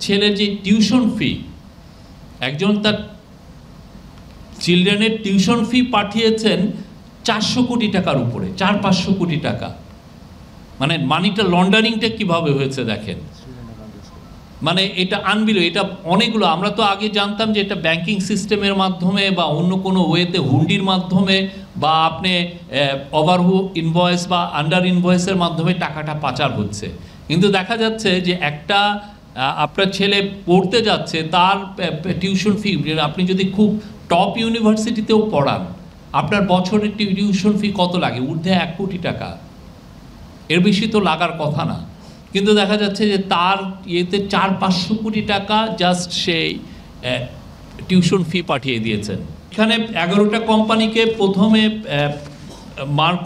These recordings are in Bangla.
ছেলের যে টিউশন ফি, একজন তার চিলড্রেনের টিউশন ফি পাঠিয়েছেন 400 কোটি টাকার উপরে, 400-500 কোটি টাকা। মানে মানিটা লন্ডারিংটা কিভাবে হয়েছে দেখেন, মানে এটা আনবিল। এটা অনেকগুলো, আমরা তো আগে জানতাম যে এটা ব্যাংকিং সিস্টেমের মাধ্যমে বা অন্য কোনো ওয়েতে হুন্ডির মাধ্যমে বা আপনি ওভারহু ইনভয়েস বা আন্ডার ইনভয়েসের মাধ্যমে টাকাটা পাচার হচ্ছে। কিন্তু দেখা যাচ্ছে যে একটা আপনার ছেলে পড়তে যাচ্ছে, তার টিউশন ফি, আপনি যদি খুব টপ ইউনিভার্সিটিতেও পড়ান, আপনার বছরের টিউশন ফি কত লাগে? ঊর্ধ্বে 1 কোটি টাকা, এর বেশি তো লাগার কথা না। কিন্তু দেখা যাচ্ছে যে তার ইয়েতে 400-500 কোটি টাকা জাস্ট সেই টিউশন ফি পাঠিয়ে দিয়েছেন। এখানে 11টা কোম্পানিকে প্রথমে মার্ক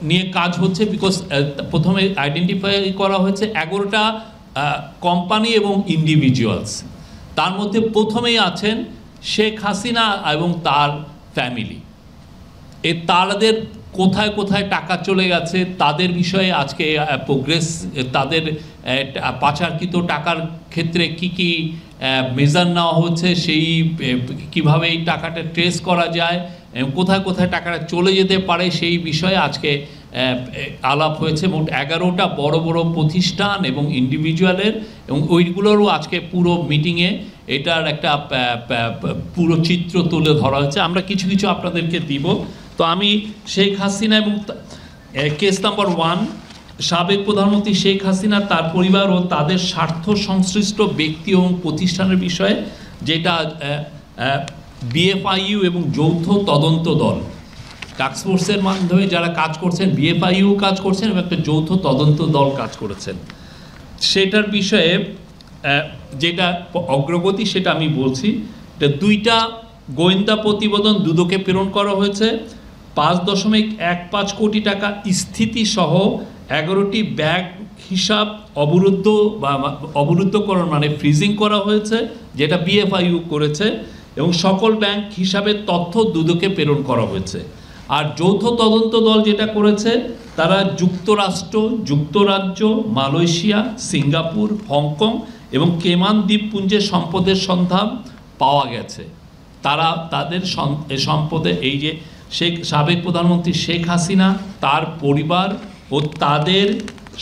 নিয়ে কাজ হচ্ছে, বিকজ প্রথমে আইডেন্টিফাই করা হয়েছে 11টা কোম্পানি এবং ইন্ডিভিজুয়ালস। তার মধ্যে প্রথমেই আছেন শেখ হাসিনা এবং তার ফ্যামিলি। তাদের কোথায় কোথায় টাকা চলে গেছে তাদের বিষয়ে আজকে প্রোগ্রেস, তাদের পাচারকৃত টাকার ক্ষেত্রে কি কি মেজার নেওয়া হচ্ছে, সেই কিভাবে এই টাকাটা ট্রেস করা যায়, কোথায় কোথায় টাকাটা চলে যেতে পারে, সেই বিষয়ে আজকে আলাপ হয়েছে। মোট 11টা বড় বড় প্রতিষ্ঠান এবং ইন্ডিভিজুয়ালের, এবং ওইগুলোরও আজকে পুরো মিটিংয়ে এটার একটা পুরো চিত্র তুলে ধরা হয়েছে। আমরা কিছু কিছু আপনাদেরকে দিব। তো আমি শেখ হাসিনা এবং কেস নাম্বার 1, সাবেক প্রধানমন্ত্রী শেখ হাসিনা, তার পরিবার ও তাদের স্বার্থ সংশ্লিষ্ট ব্যক্তি এবং প্রতিষ্ঠানের বিষয়ে, যেটা বিএফআইইউ এবং যৌথ তদন্ত দল, টাস্কফোর্সের মাধ্যমে যারা কাজ করছেন, বিএফআইইউ কাজ করছেন এবং একটা যৌথ তদন্ত দল কাজ করেছেন, সেটার বিষয়ে যেটা অগ্রগতি সেটা আমি বলছি। 2টা গোয়েন্দা প্রতিবেদন দুদকে প্রেরণ করা হয়েছে। 5.15 কোটি টাকা স্থিতিসহ 11টি ব্যাংক হিসাব অবরুদ্ধকরণ মানে ফ্রিজিং করা হয়েছে, যেটা বিএফআইইউ করেছে, এবং সকল ব্যাংক হিসাবের তথ্য দুদকে প্রেরণ করা হয়েছে। আর যৌথ তদন্ত দল যেটা করেছে, তারা যুক্তরাষ্ট্র, যুক্তরাজ্য, মালয়েশিয়া, সিঙ্গাপুর, হংকং এবং কেমান দ্বীপপুঞ্জের সম্পদের সন্ধান পাওয়া গেছে। তারা তাদের সম্পদে, এই যে সাবেক প্রধানমন্ত্রী শেখ হাসিনা, তার পরিবার ও তাদের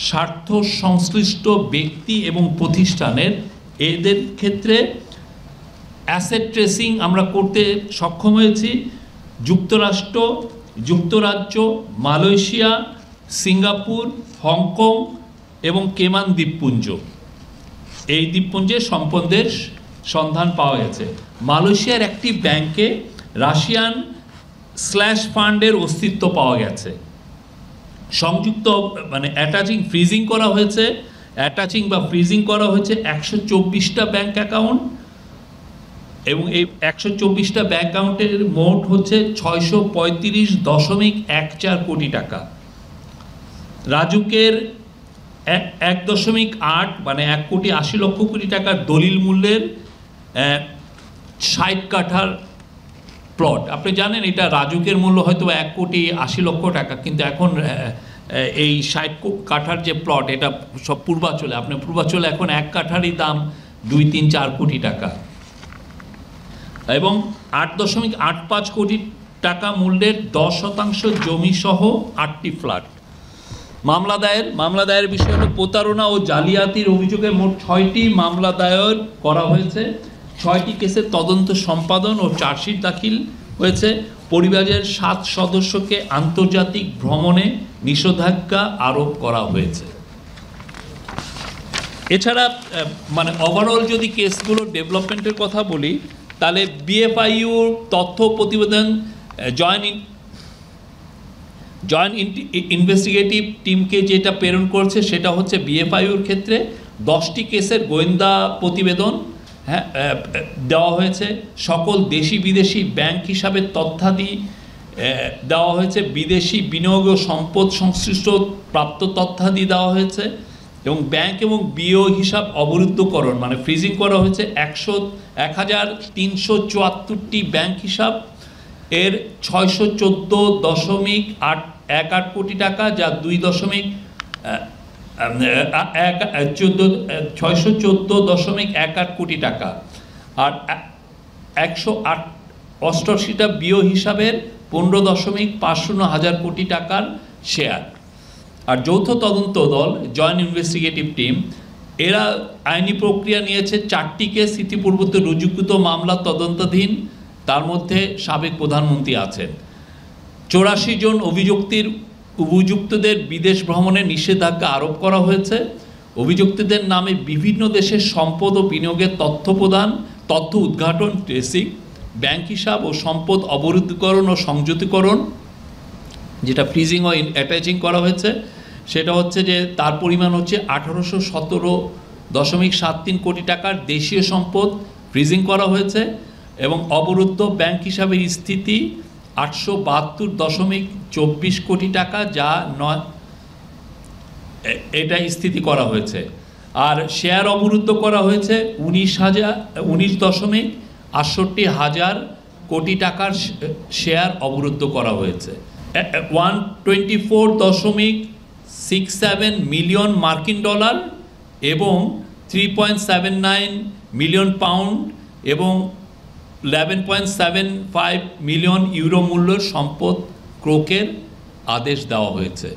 স্বার্থ সংশ্লিষ্ট ব্যক্তি এবং প্রতিষ্ঠানের, এদের ক্ষেত্রে অ্যাসেট ট্রেসিং আমরা করতে সক্ষম হয়েছি। যুক্তরাষ্ট্র, যুক্তরাজ্য, মালয়েশিয়া, সিঙ্গাপুর, হংকং এবং কেমান দ্বীপপুঞ্জ, এই দ্বীপপুঞ্জের সম্পদের সন্ধান পাওয়া গেছে। মালয়েশিয়ার একটি ব্যাংকে রাশিয়ান স্ল্যাশ ফান্ডের অস্তিত্ব পাওয়া গেছে। সংযুক্ত মানে অ্যাটাচিং ফ্রিজিং করা হয়েছে, 124টা ব্যাংক অ্যাকাউন্ট, এবং এই 124টা ব্যাংক অ্যাকাউন্টের মোট হচ্ছে 635.14 কোটি টাকা। রাজুকের 1.8 মানে 1.80 কোটি টাকার দলিল মূল্যের 60 কাঠার প্লট। আপনি জানেন এটা রাজুকের মূল্য হয়তো 1.80 টাকা, কিন্তু এখন এই 60 কাঠার যে প্লট, এটা সব পূর্বাঞ্চলে, আপনার পূর্বাঞ্চলে এখন 1 কাঠারই দাম 2-3-4 কোটি টাকা, এবং 8.85 কোটি টাকা মূল্যের 10% জমি সহ 8টি ফ্ল্যাট। মামলা দায়ের বিষয় হলো প্রতারণা ও জালিয়াতির অভিযোগে মোট 6টি মামলা দায়ের করা হয়েছে। 6টি কেসের তদন্ত সম্পাদন ও চার্জশিট দাখিল হয়েছে। পরিবারের 7 সদস্যকে আন্তর্জাতিক ভ্রমণে নিষেধাজ্ঞা আরোপ করা হয়েছে। এছাড়া মানে ওভারঅল যদি কেসগুলো ডেভেলপমেন্টের কথা বলি, তাহলে বিএফআইইউ তথ্য প্রতিবেদন জয়েন্ট ইনভেস্টিগেটিভ টিমকে যেটা প্রেরণ করছে, সেটা হচ্ছে বিএফআইইউর ক্ষেত্রে 10টি কেসের গোয়েন্দা প্রতিবেদন দেওয়া হয়েছে। সকল দেশি বিদেশি ব্যাংক হিসাবে তথ্যাদি দেওয়া হয়েছে। বিদেশি বিনিয়োগ ও সম্পদ সংশ্লিষ্ট প্রাপ্ত তথ্যাদি দেওয়া হয়েছে, এবং ব্যাংক এবং বিও হিসাব অবরুদ্ধকরণ মানে ফ্রিজিং করা হয়েছে 1374টি ব্যাংক হিসাব, এর 614.18 কোটি টাকা, যা 614.18 কোটি টাকা, আর 188টা বিও হিসাবের 15.50 কোটি টাকার শেয়ার। আর যৌথ তদন্ত দল জয়েন্ট ইনভেস্টিগেটিভ টিম এরা আইনি প্রক্রিয়া নিয়েছে 4টি কেস ইতিপূর্বতে রুজুকৃত মামলা তদন্তাধীন, তার মধ্যে সাবেক প্রধানমন্ত্রী আছেন। 84 জন অভিযুক্তদের বিদেশ ভ্রমণে নিষেধাজ্ঞা আরোপ করা হয়েছে। অভিযুক্তদের নামে বিভিন্ন দেশের সম্পদ ও বিনিয়োগের তথ্য প্রদান, তথ্য উদ্ঘাটন, ট্রেসিং, ব্যাংক হিসাব ও সম্পদ অবরুদ্ধকরণ ও সংযুতিকরণ, যেটা ফ্রিজিং ও অ্যাটাচিং করা হয়েছে, সেটা হচ্ছে যে তার পরিমাণ হচ্ছে 1817.73 কোটি টাকার দেশীয় সম্পদ ফ্রিজিং করা হয়েছে, এবং অবরুদ্ধ ব্যাংক হিসাবে স্থিতি 872.24 কোটি টাকা, যা এটা স্থিতি করা হয়েছে। আর শেয়ার অবরুদ্ধ করা হয়েছে 19.68 কোটি টাকার শেয়ার অবরুদ্ধ করা হয়েছে। 124.67 মিলিয়ন মার্কিন ডলার এবং 3.79 মিলিয়ন পাউন্ড এবং 11.75 মিলিয়ন ইউরো মূল্যের সম্পদ ক্রোকের আদেশ দেওয়া হয়েছে।